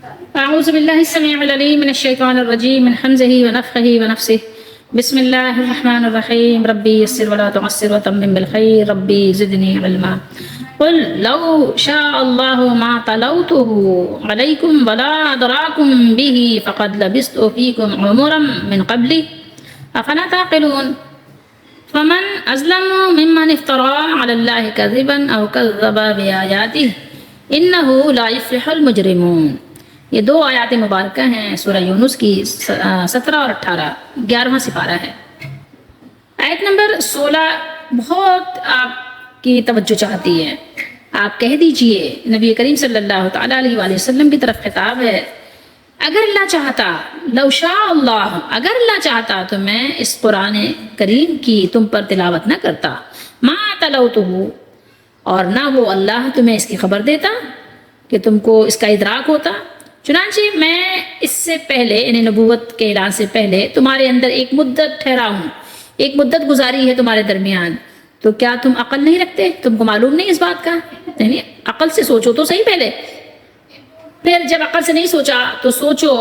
أعوذ بالله السميع العليم من الشيطان الرجيم من حمزه ونفخه ونفسه. بسم الله الرحمن الرحيم. ربي يسر ولا تعسر وتمم بالخير. ربي زدني علما. قل لو شاء الله ما تلوته عليكم ولا أدراكم به فقد لبثت فيكم عمرا من قبله أفلا تعقلون. فمن أظلم ممن افترى على الله كذبا أو كذب بآياته إنه لا يفلح المجرمون. یہ دو آیات مبارکہ ہیں سورہ یونس کی 17 اور 18، 11واں سپارہ ہے۔ آیت نمبر 16 بہت آپ کی توجہ چاہتی ہے۔ آپ کہہ دیجئے، نبی کریم صلی اللہ تعالیٰ علیہ وآلہ وسلم کی طرف خطاب ہے، اگر اللہ چاہتا، لو شاء اللہ، اگر اللہ چاہتا تو میں اس قرآن کریم کی تم پر تلاوت نہ کرتا، ما تلوتہ، اور نہ وہ اللہ تمہیں اس کی خبر دیتا کہ تم کو اس کا ادراک ہوتا۔ چنانچہ میں اس سے پہلے، یعنی نبوت کے اعلان سے پہلے تمہارے اندر ایک مدت ٹھہرا ہوں، ایک مدت گزاری ہے تمہارے درمیان، تو کیا تم عقل نہیں رکھتے؟ تم کو معلوم نہیں اس بات کا؟ یعنی عقل سے سوچو تو صحیح پہلے، پھر جب عقل سے نہیں سوچا تو سوچو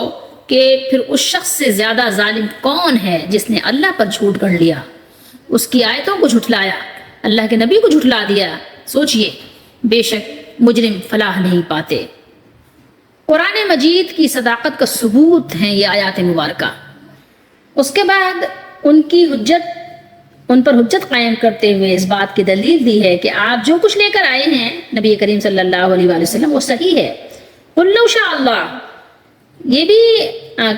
کہ پھر اس شخص سے زیادہ ظالم کون ہے جس نے اللہ پر جھوٹ گڑھ لیا، اس کی آیتوں کو جھٹلایا، اللہ کے نبی کو جھٹلا دیا۔ سوچئے، بے شک مجرم فلاح نہیں پاتے۔ قرآن مجید کی صداقت کا ثبوت ہیں یہ آیات مبارکہ۔ اس کے بعد ان پر حجت قائم کرتے ہوئے اس بات کی دلیل دی ہے کہ آپ جو کچھ لے کر آئے ہیں نبی کریم صلی اللہ علیہ وآلہ وسلم، وہ صحیح ہے۔ قل لو شاء اللہ، یہ بھی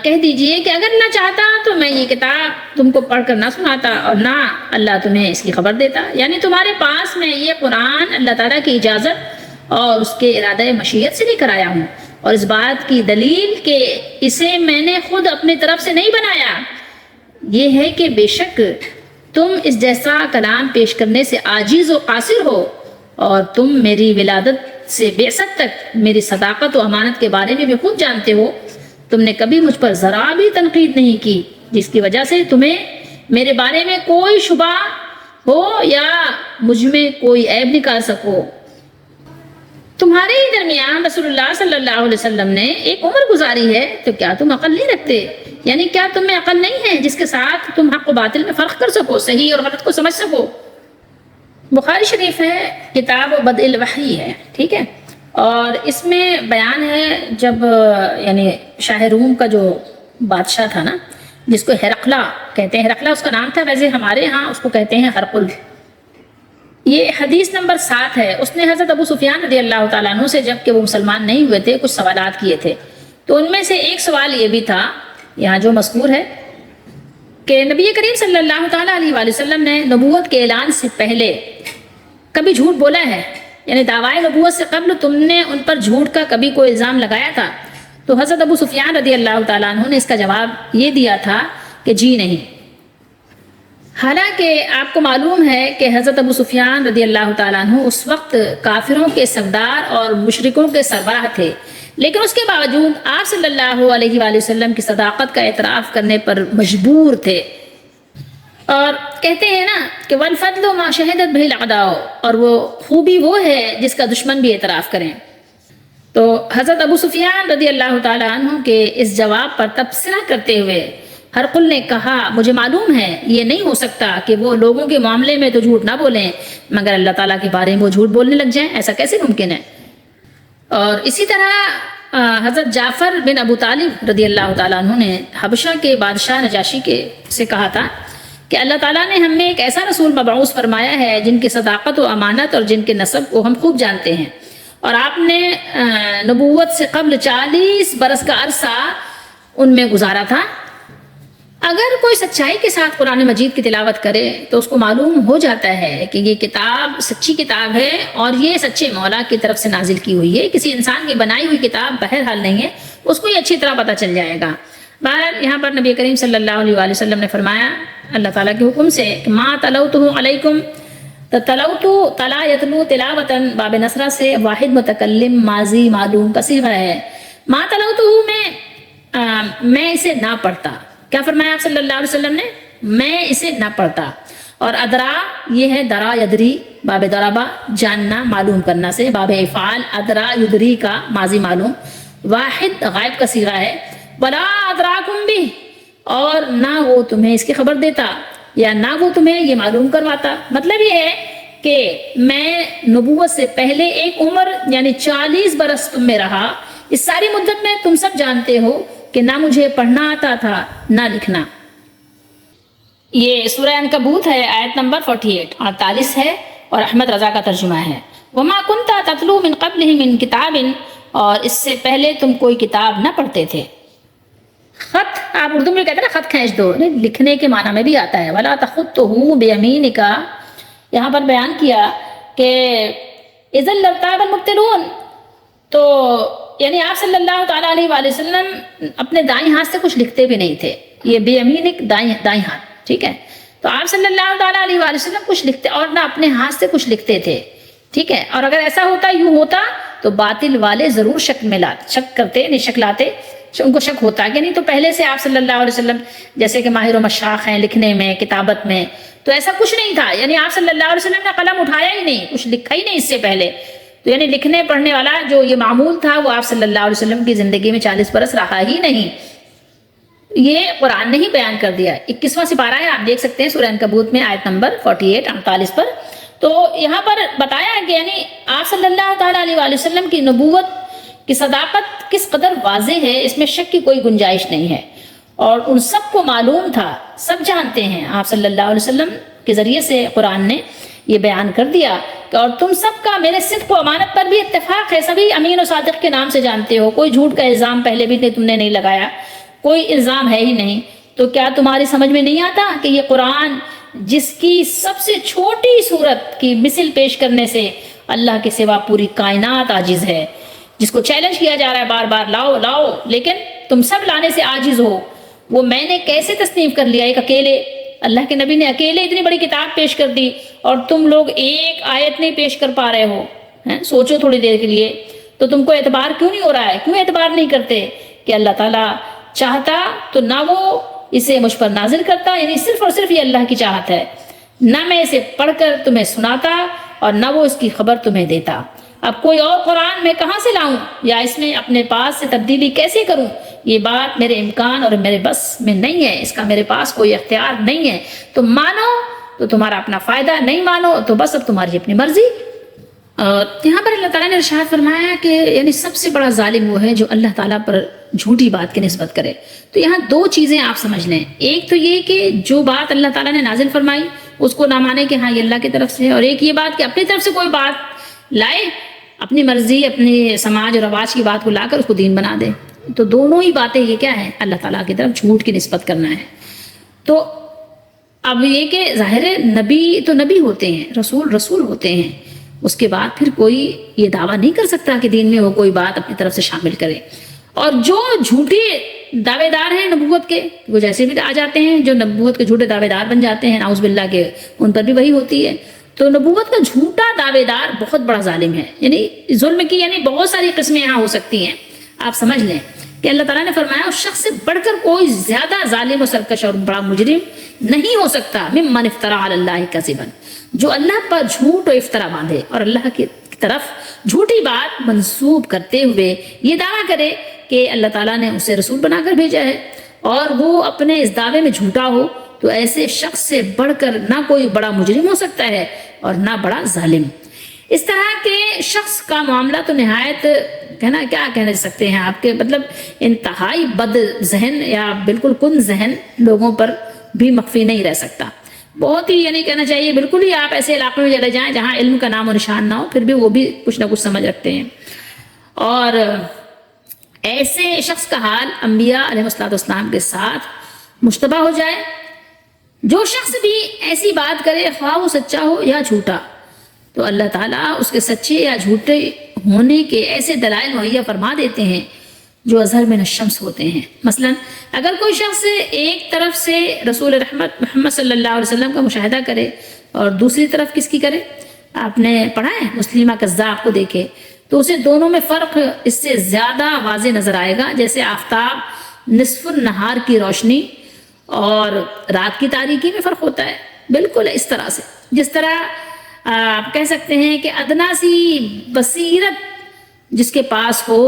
کہہ دیجئے کہ اگر اللہ چاہتا تو میں یہ کتاب تم کو پڑھ کر نہ سناتا اور نہ اللہ تمہیں اس کی خبر دیتا، یعنی تمہارے پاس میں یہ قرآن اللہ تعالیٰ کی اجازت اور اس کے ارادہ مشیت سے لے کر آیا ہوں، اور اس بات کی دلیل کہ اسے میں نے خود اپنی طرف سے نہیں بنایا یہ ہے کہ بے شک تم اس جیسا کلام پیش کرنے سے عاجز و قاصر ہو، اور تم میری ولادت سے بعثت تک میری صداقت و امانت کے بارے میں بھی خود جانتے ہو۔ تم نے کبھی مجھ پر ذرا بھی تنقید نہیں کی جس کی وجہ سے تمہیں میرے بارے میں کوئی شبہ ہو یا مجھ میں کوئی عیب نکال سکو۔ تمہارے ہی درمیان رسول اللہ صلی اللہ علیہ وسلم نے ایک عمر گزاری ہے، تو کیا تم عقل نہیں رکھتے؟ یعنی کیا تم میں عقل نہیں ہے جس کے ساتھ تم حق و باطل میں فرق کر سکو، صحیح اور غلط کو سمجھ سکو؟ بخاری شریف ہے، کتاب بدء الوحی ہے، ٹھیک ہے، اور اس میں بیان ہے جب یعنی شاہ روم کا جو بادشاہ تھا نا، جس کو ہرقلہ کہتے ہیں، ہرقلہ اس کا نام تھا، ویسے ہمارے ہاں اس کو کہتے ہیں ہرقل۔ یہ حدیث نمبر 7 ہے۔ اس نے حضرت ابو سفیان رضی اللہ تعالیٰ عنہ سے، جب کہ وہ مسلمان نہیں ہوئے تھے، کچھ سوالات کیے تھے، تو ان میں سے ایک سوال یہ بھی تھا یہاں جو مذکور ہے کہ نبی کریم صلی اللہ تعالیٰ علیہ وآلہ وسلم نے نبوت کے اعلان سے پہلے کبھی جھوٹ بولا ہے؟ یعنی دعوائے نبوت سے قبل تم نے ان پر جھوٹ کا کبھی کوئی الزام لگایا تھا؟ تو حضرت ابو سفیان رضی اللہ تعالیٰ عنہ نے اس کا جواب یہ دیا تھا کہ جی نہیں۔ حالانکہ آپ کو معلوم ہے کہ حضرت ابو سفیان رضی اللہ تعالیٰ عنہ اس وقت کافروں کے سردار اور مشرکوں کے سربراہ تھے، لیکن اس کے باوجود آپ صلی اللہ علیہ وآلہ وسلم کی صداقت کا اعتراف کرنے پر مجبور تھے، اور کہتے ہیں نا کہ والفضل ما شہدت بہ الاعداء، اور وہ خوبی وہ ہے جس کا دشمن بھی اعتراف کریں۔ تو حضرت ابو سفیان رضی اللہ تعالیٰ عنہ کے اس جواب پر تبصرہ کرتے ہوئے ہرقل نے کہا، مجھے معلوم ہے یہ نہیں ہو سکتا کہ وہ لوگوں کے معاملے میں تو جھوٹ نہ بولیں مگر اللہ تعالیٰ کے بارے میں وہ جھوٹ بولنے لگ جائیں، ایسا کیسے ممکن ہے؟ اور اسی طرح حضرت جعفر بن ابو طالب رضی اللہ تعالیٰ عنہ نے حبشہ کے بادشاہ نجاشی سے کہا تھا کہ اللہ تعالیٰ نے ہم میں ایک ایسا رسول مبعوث فرمایا ہے جن کی صداقت و امانت اور جن کے نسب کو ہم خوب جانتے ہیں، اور آپ نے نبوت سے قبل 40 برس کا عرصہ ان میں گزارا تھا۔ اگر کوئی سچائی کے ساتھ قرآن مجید کی تلاوت کرے تو اس کو معلوم ہو جاتا ہے کہ یہ کتاب سچی کتاب ہے اور یہ سچے مولا کی طرف سے نازل کی ہوئی ہے، کسی انسان کی بنائی ہوئی کتاب بہرحال نہیں ہے، اس کو یہ اچھی طرح پتہ چل جائے گا۔ بہرحال یہاں پر نبی کریم صلی اللہ علیہ وآلہ وسلم نے فرمایا اللہ تعالیٰ کے حکم سے کہ ما تلوتہ علیکم، تلوتو تلا یتلو تلاوتن، باب نصرہ سے واحد متکلم ماضی معلوم کا صیغہ ہے۔ ما تلوتہ میں اسے نہ پڑھتا، کیا فرمایا آپ صلی اللہ علیہ وسلم نے؟ میں اسے نہ پڑھتا۔ اور ادرا یہ ہے درا یدری، باب درابا جاننا معلوم کرنا سے، باب افعال ادرا یدری کا ماضی معلوم، واحد غائب کا صیغہ ہے، ولا ادراکم بھی، اور نہ وہ تمہیں اس کی خبر دیتا یا نہ وہ تمہیں یہ معلوم کرواتا۔ مطلب یہ ہے کہ میں نبوت سے پہلے ایک عمر یعنی 40 برس تم میں رہا، اس ساری مدت میں تم سب جانتے ہو کہ نہ مجھے پڑھنا آتا تھا نہ لکھنا۔ یہ سورہ عنکبوت ہے، آیت نمبر 48 ہے، اور احمد رضا کا ترجمہ ہے۔ وما كنت تتلو من قبله من کتاب، اور اس سے پہلے تم کوئی کتاب نہ پڑھتے تھے۔ خط آپ اردو میں کہتے ہیں نا خط کھینچ دو، لکھنے کے معنی میں بھی آتا ہے۔ ولا تخطه بيمينك، یہاں پر بیان کیا کہ اذا لارتاب المبطلون، تو یعنی آپ صلی اللہ تعالیٰ علیہ وآلہ وسلم اپنے دائیں ہاتھ سے کچھ لکھتے بھی نہیں تھے، یہ بے یمینک دائیں ہاتھ، ٹھیک ہے، تو آپ صلی اللہ تعالیٰ علیہ وآلہ وسلم کچھ لکھتے اور نہ اپنے ہاتھ سے کچھ لکھتے تھے، ٹھیک ہے، اور اگر ایسا ہوتا یوں ہوتا تو باطل والے ضرور شک کرتے، نہیں شک لاتے، ان کو شک ہوتا کہ نہیں تو پہلے سے آپ صلی اللہ علیہ وسلم جیسے کہ ماہر و مشاق ہیں لکھنے میں کتابت میں، تو ایسا کچھ نہیں تھا، یعنی آپ صلی اللہ علیہ وسلم نے قلم اٹھایا ہی نہیں، کچھ لکھا ہی نہیں اس سے پہلے، تو یعنی لکھنے پڑھنے والا جو یہ معمول تھا وہ آپ صلی اللہ علیہ وسلم کی زندگی میں 40 برس رہا ہی نہیں۔ یہ قرآن نے ہی بیان کر دیا۔ 21واں سپارہ ہے، آپ دیکھ سکتے ہیں سورہ عنکبوت میں آیت نمبر 48 پر، تو یہاں پر بتایا ہے کہ یعنی آپ صلی اللہ تعالیٰ علیہ وآلہ وسلم کی نبوت کی صداقت کس قدر واضح ہے، اس میں شک کی کوئی گنجائش نہیں ہے، اور ان سب کو معلوم تھا، سب جانتے ہیں، آپ صلی اللہ علیہ وسلم کے ذریعے سے قرآن نے یہ بیان کر دیا کہ اور تم سب کا میرے صدق و امانت پر بھی اتفاق ہے، سبھی امین و صادق کے نام سے جانتے ہو، کوئی جھوٹ کا الزام پہلے بھی تم نے نہیں لگایا، کوئی الزام ہے ہی نہیں، تو کیا تمہاری سمجھ میں نہیں آتا کہ یہ قرآن جس کی سب سے چھوٹی صورت کی مثل پیش کرنے سے اللہ کے سوا پوری کائنات عاجز ہے، جس کو چیلنج کیا جا رہا ہے بار بار لاؤ لاؤ، لیکن تم سب لانے سے عاجز ہو، وہ میں نے کیسے تسلیم کر لیا، ایک اکیلے اللہ کے نبی نے اکیلے اتنی بڑی کتاب پیش کر دی اور تم لوگ ایک آیت نہیں پیش کر پا رہے ہو، سوچو تھوڑی دیر کے لیے، تو تم کو اعتبار کیوں نہیں ہو رہا ہے، کیوں اعتبار نہیں کرتے کہ اللہ تعالیٰ چاہتا تو نہ وہ اسے مجھ پر نازل کرتا، یعنی صرف اور صرف یہ اللہ کی چاہت ہے، نہ میں اسے پڑھ کر تمہیں سناتا اور نہ وہ اس کی خبر تمہیں دیتا۔ اب کوئی اور قرآن میں کہاں سے لاؤں یا اس میں اپنے پاس سے تبدیلی کیسے کروں، یہ بات میرے امکان اور میرے بس میں نہیں ہے، اس کا میرے پاس کوئی اختیار نہیں ہے، تم مانو تو تمہارا اپنا فائدہ، نہیں مانو تو بس اب تمہاری اپنی مرضی۔ اور یہاں پر اللہ تعالیٰ نے ارشاد فرمایا کہ یعنی سب سے بڑا ظالم وہ ہے جو اللہ تعالیٰ پر جھوٹی بات کی نسبت کرے۔ تو یہاں دو چیزیں آپ سمجھ لیں، ایک تو یہ کہ جو بات اللہ تعالیٰ نے نازل فرمائی اس کو نہ مانے کہ ہاں یہ اللہ کی طرف سے ہے، اور ایک یہ بات کہ اپنی طرف سے کوئی بات لائے، اپنی مرضی اپنی سماج اور رواج کی بات کو لا کر اس کو دین بنا دے، تو دونوں ہی باتیں یہ کیا ہے، اللہ تعالیٰ کی طرف جھوٹ کی نسبت کرنا ہے۔ تو اب یہ کہ ظاہر نبی تو نبی ہوتے ہیں، رسول ہوتے ہیں، اس کے بعد پھر کوئی یہ دعویٰ نہیں کر سکتا کہ دین میں وہ کوئی بات اپنی طرف سے شامل کرے، اور جو جھوٹے دعوے دار ہیں نبوت کے، وہ جیسے بھی آ جاتے ہیں، جو نبوت کے جھوٹے دعوے دار بن جاتے ہیں نعوذ باللہ کے، ان پر بھی وہی ہوتی ہے۔ تو نبوت کا جھوٹا دعوے دار بہت بڑا ظالم ہے، یعنی ظلم کی یعنی بہت ساری قسمیں یہاں ہو سکتی ہیں، آپ سمجھ لیں کہ اللہ تعالیٰ نے فرمایا اس شخص سے بڑھ کر کوئی زیادہ ظالم و سرکش اور بڑا مجرم نہیں ہو سکتا، ممن افترا علی اللہ کذبا، جو اللہ پر جھوٹ و افطرا باندھے اور اللہ کی طرف جھوٹی بات منسوب کرتے ہوئے یہ دعویٰ کرے کہ اللہ تعالیٰ نے اسے رسول بنا کر بھیجا ہے، اور وہ اپنے اس دعوے میں جھوٹا ہو، تو ایسے شخص سے بڑھ کر نہ کوئی بڑا مجرم ہو سکتا ہے اور نہ بڑا ظالم۔ اس طرح کے شخص کا معاملہ تو نہایت کیا کہہ سکتے ہیں آپ کے مطلب انتہائی بد ذہن یا بالکل کن ذہن لوگوں پر بھی مخفی نہیں رہ سکتا، بہت ہی یعنی کہنا چاہیے بالکل ہی آپ ایسے علاقے میں چلے جائیں جہاں علم کا نام و نشان نہ ہو، پھر بھی وہ بھی کچھ نہ کچھ سمجھ رکھتے ہیں، اور ایسے شخص کا حال انبیاء علیہ السلام کے ساتھ مشتبہ ہو جائے۔ جو شخص بھی ایسی بات کرے خواہ وہ سچا ہو یا جھوٹا، تو اللہ تعالیٰ اس کے سچے یا جھوٹے ہونے کے ایسے دلائل مہیا فرما دیتے ہیں جو اظہر من الشمس ہوتے ہیں۔ مثلا اگر کوئی شخص ایک طرف سے رسول رحمت محمد صلی اللہ علیہ وسلم کا مشاہدہ کرے اور دوسری طرف کس کی کرے، آپ نے پڑھا ہے مسلمہ کذاب کو دیکھے، تو اسے دونوں میں فرق اس سے زیادہ واضح نظر آئے گا، جیسے آفتاب نصف النہار کی روشنی اور رات کی تاریکی میں فرق ہوتا ہے، بالکل اس طرح سے جس طرح آپ کہہ سکتے ہیں کہ ادنا سی بصیرت جس کے پاس ہو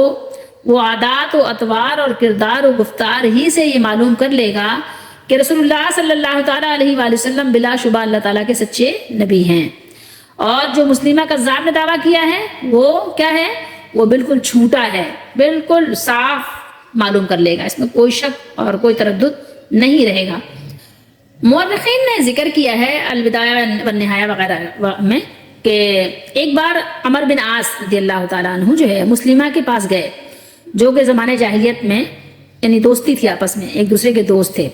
وہ عادات و اطوار اور کردار و گفتار ہی سے یہ معلوم کر لے گا کہ رسول اللہ صلی اللہ تعالیٰ علیہ وآلہ وسلم بلا شبہ اللہ تعالیٰ کے سچے نبی ہیں۔ اور جو مسلمہ کذاب نے دعویٰ کیا ہے وہ کیا ہے؟ وہ بالکل جھوٹا ہے، بالکل صاف معلوم کر لے گا، اس میں کوئی شک اور کوئی تردد نہیں رہے گا۔ مورخین نے ذکر کیا ہے البدایہ والنہایہ وغیرہ میں کہ ایک بار عمر بن عاص رضی اللہ تعالیٰ عنہ جو ہے مسلمہ کے پاس گئے، جو کہ زمانے جاہلیت میں یعنی دوستی تھی، آپس میں ایک دوسرے کے دوست تھے،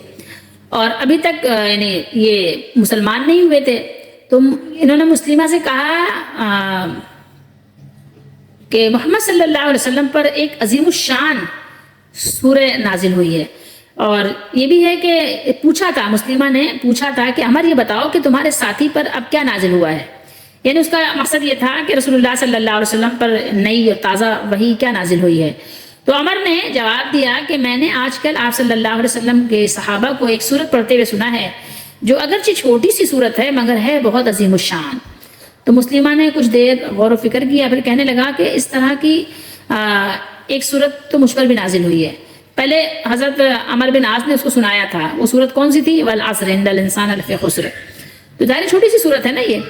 اور ابھی تک یعنی یہ مسلمان نہیں ہوئے تھے۔ تو انہوں نے مسلمہ سے کہا کہ محمد صلی اللہ علیہ وسلم پر ایک عظیم الشان سورہ نازل ہوئی ہے، اور یہ بھی ہے کہ پوچھا تھا، مسلمہ نے پوچھا تھا کہ عمر یہ بتاؤ کہ تمہارے ساتھی پر اب کیا نازل ہوا ہے، یعنی اس کا مقصد یہ تھا کہ رسول اللہ صلی اللہ علیہ وسلم پر نئی اور تازہ وحی کیا نازل ہوئی ہے۔ تو عمر نے جواب دیا کہ میں نے آج کل آپ صلی اللہ علیہ وسلم کے صحابہ کو ایک سورت پڑھتے ہوئے سنا ہے جو اگرچہ چھوٹی سی سورت ہے مگر ہے بہت عظیم الشان۔ تو مسلمہ نے کچھ دیر غور و فکر کیا، پھر کہنے لگا کہ اس طرح کی ایک سورت تو مجھ پر بھی نازل ہوئی ہے۔ پہلے حضرت عمر بن عاص نے اس کو سنایا تھا، وہ سورت کون سی تھی؟ والعصر ان الانسان لفی خسر۔ تو ظاہر چھوٹی سی سورت ہے نا یہ۔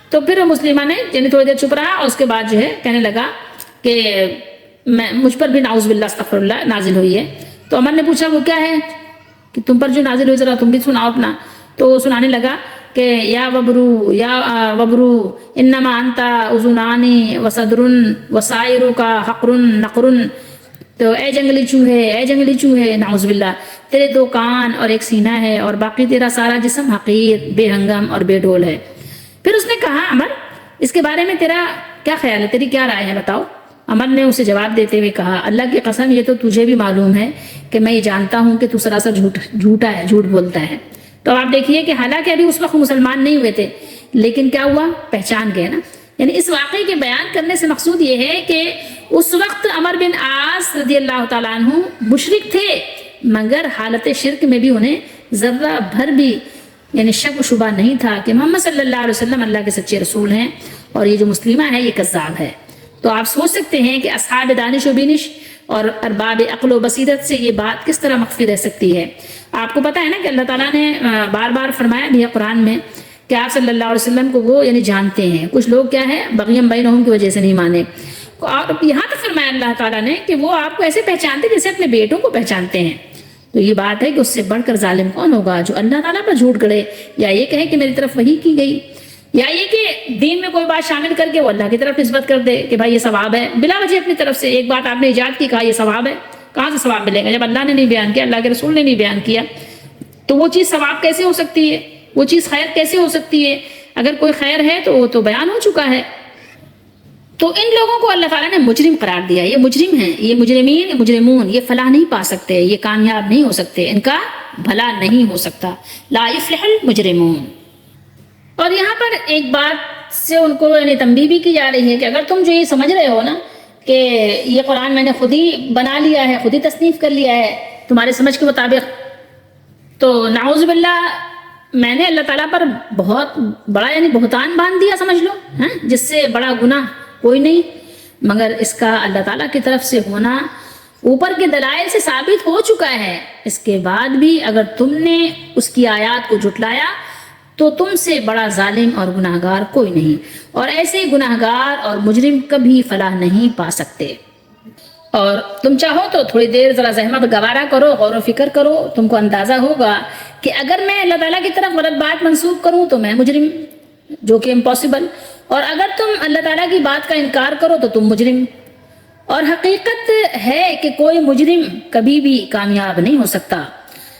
تو پھر مسلمہ نے یعنی تھوڑی دیر چپ رہا اور اس کے بعد جو ہے کہنے لگا کہ مجھ پر بھی نعوذ باللہ استغفر اللہ نازل ہوئی ہے۔ تو عمر نے پوچھا وہ کیا ہے کہ تم پر جو نازل ہوئی، ذرا تم بھی سناؤ اپنا۔ تو وہ سنانے لگا کہ یا وبرو انما انت اذنانی وصدر وسائر کا حقر نقر۔ تو اے جنگلی چوہے نعوذ باللہ، تیرے 2 کان اور 1 سینہ ہے اور باقی تیرا سارا جسم حقیر، بے ہنگم اور بے ڈول ہے۔ پھر اس نے کہا عمر اس کے بارے میں تیرا کیا خیال ہے، تیری کیا رائے ہے بتاؤ۔ عمر نے اسے جواب دیتے ہوئے کہا اللہ کی قسم یہ تو تجھے بھی معلوم ہے کہ میں یہ جانتا ہوں کہ تو سراسر جھوٹا ہے، جھوٹ بولتا ہے۔ تو آپ دیکھیے کہ حالانکہ ابھی اس وقت مسلمان نہیں ہوئے تھے لیکن کیا ہوا، پہچان گئے نا۔ یعنی اس واقعے کے بیان کرنے سے مقصود یہ ہے کہ اس وقت عمر بن عاص رضی اللہ تعالیٰ عنہ مشرک تھے مگر حالت شرک میں بھی انہیں ذرہ بھر بھی یعنی شک و شبہ نہیں تھا کہ محمد صلی اللہ علیہ وسلم اللہ کے سچے رسول ہیں اور یہ جو مسلمہ ہے یہ کذاب ہے۔ تو آپ سوچ سکتے ہیں کہ اصحاب دانش و بینش اور ارباب عقل و بصیرت سے یہ بات کس طرح مخفی رہ سکتی ہے۔ آپ کو پتہ ہے نا کہ اللہ تعالیٰ نے بار بار فرمایا بھی ہے قرآن میں کہ آپ صلی اللہ علیہ وسلم کو وہ یعنی جانتے ہیں۔ کچھ لوگ کیا ہے بغیم بینہم کی وجہ سے نہیں مانے، اور یہاں تک فرمایا اللہ تعالیٰ نے کہ وہ آپ کو ایسے پہچانتے جیسے اپنے بیٹوں کو پہچانتے ہیں۔ تو یہ بات ہے کہ اس سے بڑھ کر ظالم کون ہوگا جو اللہ تعالیٰ پر جھوٹ گڑے، یا یہ کہے کہ میری طرف وحی کی گئی، یا یہ کہ دین میں کوئی بات شامل کر کے وہ اللہ کی طرف نسبت کر دے کہ بھائی یہ ثواب ہے، بلا وجہ اپنی طرف سے ایک بات آپ نے ایجاد کی، کہا یہ ثواب ہے۔ کہاں سے ثواب ملے گا جب اللہ نے نہیں بیان کیا، اللہ کے رسول نے نہیں بیان کیا؟ تو وہ چیز ثواب کیسے ہو سکتی ہے، وہ چیز خیر کیسے ہو سکتی ہے؟ اگر کوئی خیر ہے تو وہ تو بیان ہو چکا ہے۔ تو ان لوگوں کو اللہ تعالیٰ نے مجرم قرار دیا، یہ مجرم ہیں، یہ مجرمین، یہ مجرمون، یہ فلاح نہیں پا سکتے، یہ کامیاب نہیں ہو سکتے، ان کا بھلا نہیں ہو سکتا، لا یفلح المجرمون۔ اور یہاں پر ایک بات سے ان کو یعنی تنبیہ بھی کی جا رہی ہے کہ اگر تم جو یہ سمجھ رہے ہو نا کہ یہ قرآن میں نے خود ہی بنا لیا ہے، خود ہی تصنیف کر لیا ہے تمہارے سمجھ کے مطابق، تو نعوذ باللہ میں نے اللہ تعالیٰ پر بہت بڑا یعنی بہتان باندھ دیا سمجھ لو، جس سے بڑا گناہ کوئی نہیں۔ مگر اس کا اللہ تعالیٰ کی طرف سے ہونا اوپر کے دلائل سے ثابت ہو چکا ہے، اس کے بعد بھی اگر تم نے اس کی آیات کو جھٹلایا تو تم سے بڑا ظالم اور گناہگار کوئی نہیں، اور ایسے گناہگار اور مجرم کبھی فلاح نہیں پا سکتے۔ اور تم چاہو تو تھوڑی دیر ذرا زحمت گوارا کرو، غور و فکر کرو، تم کو اندازہ ہوگا کہ اگر میں اللہ تعالیٰ کی طرف غلط بات منسوب کروں تو میں مجرم، جو کہ امپاسبل، اور اگر تم اللہ تعالیٰ کی بات کا انکار کرو تو تم مجرم۔ اور حقیقت ہے کہ کوئی مجرم کبھی بھی کامیاب نہیں ہو سکتا۔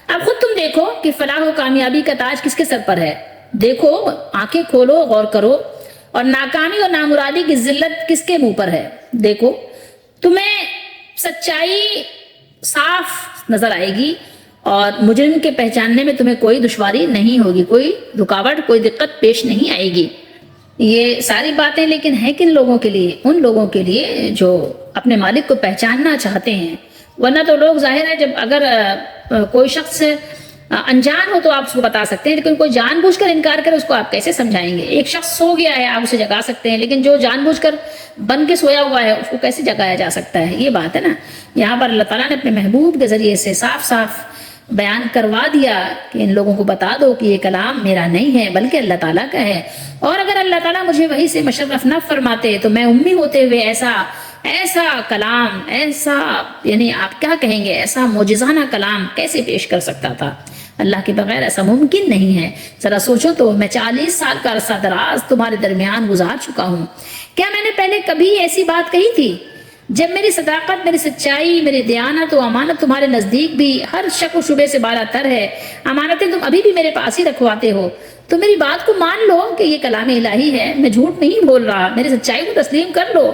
اب خود تم دیکھو کہ فلاح و کامیابی کا تاج کس کے سر پر ہے، دیکھو، آنکھیں کھولو، غور کرو، اور ناکامی اور نامرادی کی ذلت کس کے منہ پر ہے، دیکھو، تمہیں سچائی صاف نظر آئے گی اور مجرم کے پہچاننے میں تمہیں کوئی دشواری نہیں ہوگی، کوئی رکاوٹ، کوئی دقت پیش نہیں آئے گی۔ یہ ساری باتیں لیکن ہیں کن لوگوں کے لیے؟ ان لوگوں کے لیے جو اپنے مالک کو پہچاننا چاہتے ہیں، ورنہ تو لوگ ظاہر ہے جب اگر کوئی شخص انجان ہو تو آپ اس کو بتا سکتے ہیں، لیکن کوئی جان بوجھ کر انکار کرے اس کو آپ کیسے سمجھائیں گے؟ ایک شخص سو گیا ہے آپ اسے جگا سکتے ہیں، لیکن جو جان بوجھ کر بن کے سویا ہوا ہے اس کو کیسے جگایا جا سکتا ہے؟ یہ بات ہے نا۔ یہاں پر اللہ تعالیٰ نے اپنے محبوب کے ذریعے سے صاف صاف بیان کروا دیا کہ ان لوگوں کو بتا دو کہ یہ کلام میرا نہیں ہے بلکہ اللہ تعالیٰ کا ہے، اور اگر اللہ تعالیٰ مجھے وحی سے مشرف نہ فرماتے تو میں امی ہوتے ہوئے ایسا کلام، ایسا یعنی آپ کیا کہیں گے، ایسا معجزانہ کلام کیسے پیش کر سکتا تھا؟ اللہ کے بغیر ایسا ممکن نہیں ہے۔ ذرا سوچو تو، میں 40 سال کا عرصہ دراز تمہارے درمیان گزار چکا ہوں، کیا میں نے پہلے کبھی ایسی بات کہی تھی؟ جب میری صداقت، میری سچائی، میری دیانت و امانت تمہارے نزدیک بھی ہر شک و شبے سے بالا تر ہے، امانتیں تم ابھی بھی میرے پاس ہی رکھواتے ہو، تو میری بات کو مان لو کہ یہ کلام الہی ہے، میں جھوٹ نہیں بول رہا، میری سچائی کو تسلیم کر لو،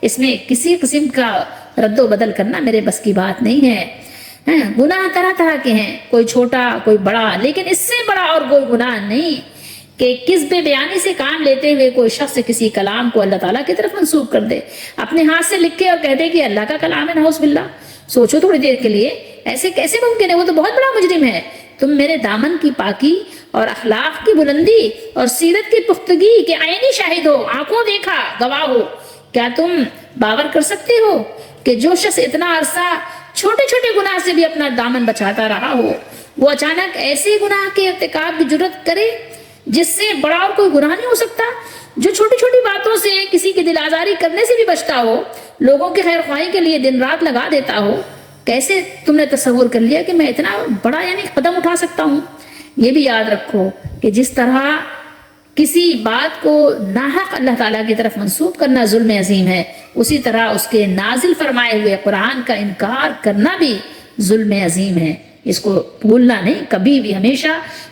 اس میں کسی قسم کا رد و بدل کرنا میرے بس کی بات نہیں ہے۔ گناہ طرح طرح کے ہیں، کوئی چھوٹا کوئی بڑا، لیکن اس سے بڑا اور کوئی گناہ نہیں کہ کذب بیانی سے کام لیتے ہوئے کوئی شخص کسی کلام کو اللہ تعالیٰ کی طرف منسوب کر دے، اپنے ہاتھ سے لکھ کے اور کہہ دے کہ اللہ کا کلام ہے، نعوذ باللہ۔ سوچو تھوڑی دیر کے لیے، ایسے کیسے ممکن ہے؟ وہ تو بہت بڑا مجرم ہے۔ تم میرے دامن کی پاکی اور اخلاق کی بلندی اور سیرت کی پختگی کے عینی شاہد ہو، آنکھوں دیکھا گواہ ہو۔ کیا تم باور کر سکتے ہو کہ جو شخص اتنا عرصہ چھوٹے چھوٹے گناہ سے بھی اپنا دامن بچاتا رہا ہو، وہ اچانک ایسے گناہ کے ارتکاب کی جرت کرے جس سے بڑا اور کوئی گناہ نہیں ہو سکتا؟ جو چھوٹی چھوٹی باتوں سے کسی کی دل آزاری کرنے سے بھی بچتا ہو، لوگوں کی خیر خواہی کے لیے دن رات لگا دیتا ہو، کیسے تم نے تصور کر لیا کہ میں اتنا بڑا یعنی قدم اٹھا سکتا ہوں؟ یہ بھی یاد رکھو کہ جس طرح کسی بات کو ناحق اللہ تعالیٰ کی طرف منسوب کرنا ظلم عظیم ہے، اسی طرح اس کے نازل فرمائے ہوئے قرآن کا انکار کرنا بھی ظلم عظیم ہے۔ اس کو بھولنا نہیں کبھی بھی، ہمیشہ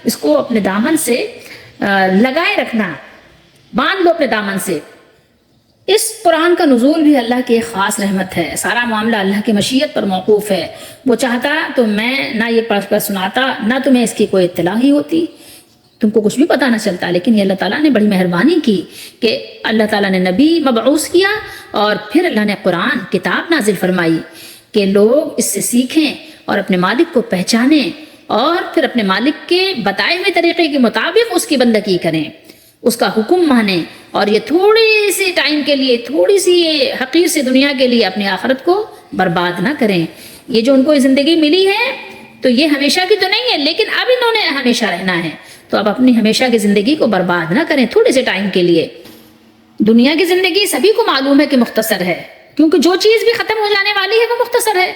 اس کو اپنے دامن سے لگائے رکھنا، باندھ لو اپنے دامن سے۔ اس قرآن کا نزول بھی اللہ کی ایک خاص رحمت ہے، سارا معاملہ اللہ کی مشیت پر موقوف ہے۔ وہ چاہتا تو میں نہ یہ پڑھ کر سناتا، نہ تمہیں اس کی کوئی اطلاع ہی ہوتی، تم کو کچھ بھی پتہ نہ چلتا، لیکن یہ اللہ تعالیٰ نے بڑی مہربانی کی کہ اللہ تعالیٰ نے نبی مبعوث کیا، اور پھر اللہ نے قرآن کتاب نازل فرمائی کہ لوگ اس سے سیکھیں اور اپنے مالک کو پہچانیں، اور پھر اپنے مالک کے بتائے ہوئے طریقے کے مطابق اس کی بندگی کریں، اس کا حکم مانیں، اور یہ تھوڑی سی ٹائم کے لیے، تھوڑی سی یہ حقیر سی دنیا کے لیے اپنی آخرت کو برباد نہ کریں۔ یہ جو ان کو زندگی ملی ہے تو یہ ہمیشہ کی تو نہیں ہے، لیکن اب انہوں نے ہمیشہ رہنا ہے، تو اب اپنی ہمیشہ کی زندگی کو برباد نہ کریں تھوڑے سے ٹائم کے لیے۔ دنیا کی زندگی سبھی کو معلوم ہے کہ مختصر ہے، کیونکہ جو چیز بھی ختم ہو جانے والی ہے وہ مختصر ہے،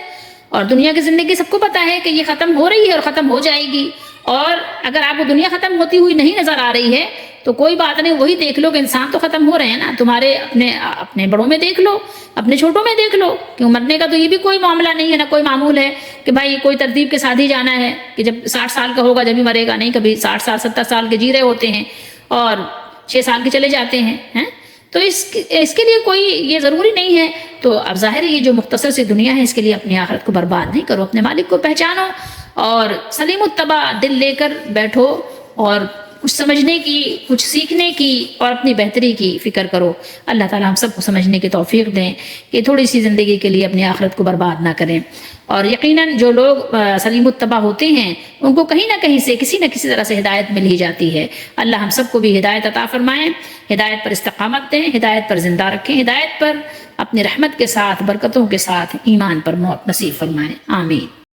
اور دنیا کی زندگی سب کو پتا ہے کہ یہ ختم ہو رہی ہے اور ختم ہو جائے گی۔ اور اگر آپ کو دنیا ختم ہوتی ہوئی نہیں نظر آ رہی ہے تو کوئی بات نہیں، وہی دیکھ لو کہ انسان تو ختم ہو رہے ہیں نا، تمہارے اپنے بڑوں میں دیکھ لو، اپنے چھوٹوں میں دیکھ لو، کہ مرنے کا تو یہ بھی کوئی معاملہ نہیں ہے، نہ کوئی معمول ہے کہ بھائی کوئی ترتیب کے ساتھ ہی جانا ہے کہ جب 60 سال کا ہوگا جب ہی مرے گا، نہیں، کبھی 60 سال 70 سال کے جی رہے ہوتے ہیں اور 6 سال کے چلے جاتے ہیں۔ تو اس کے لیے کوئی یہ ضروری نہیں ہے۔ تو اب ظاہر ہے یہ جو مختصر سی دنیا ہے اس کے لیے اپنی آخرت کو برباد نہیں کرو، اپنے مالک کو پہچانو اور سلیم الطبع دل لے کر بیٹھو، اور کچھ سمجھنے کی، کچھ سیکھنے کی اور اپنی بہتری کی فکر کرو۔ اللہ تعالیٰ ہم سب کو سمجھنے کی توفیق دیں کہ تھوڑی سی زندگی کے لیے اپنی آخرت کو برباد نہ کریں، اور یقیناً جو لوگ سلیم الطبع ہوتے ہیں ان کو کہیں نہ کہیں سے کسی نہ کسی طرح سے ہدایت مل ہی جاتی ہے۔ اللہ ہم سب کو بھی ہدایت عطا فرمائیں، ہدایت پر استقامت دیں، ہدایت پر زندہ رکھیں، ہدایت پر اپنی رحمت کے ساتھ، برکتوں کے ساتھ ایمان پر موت نصیب فرمائیں، آمین۔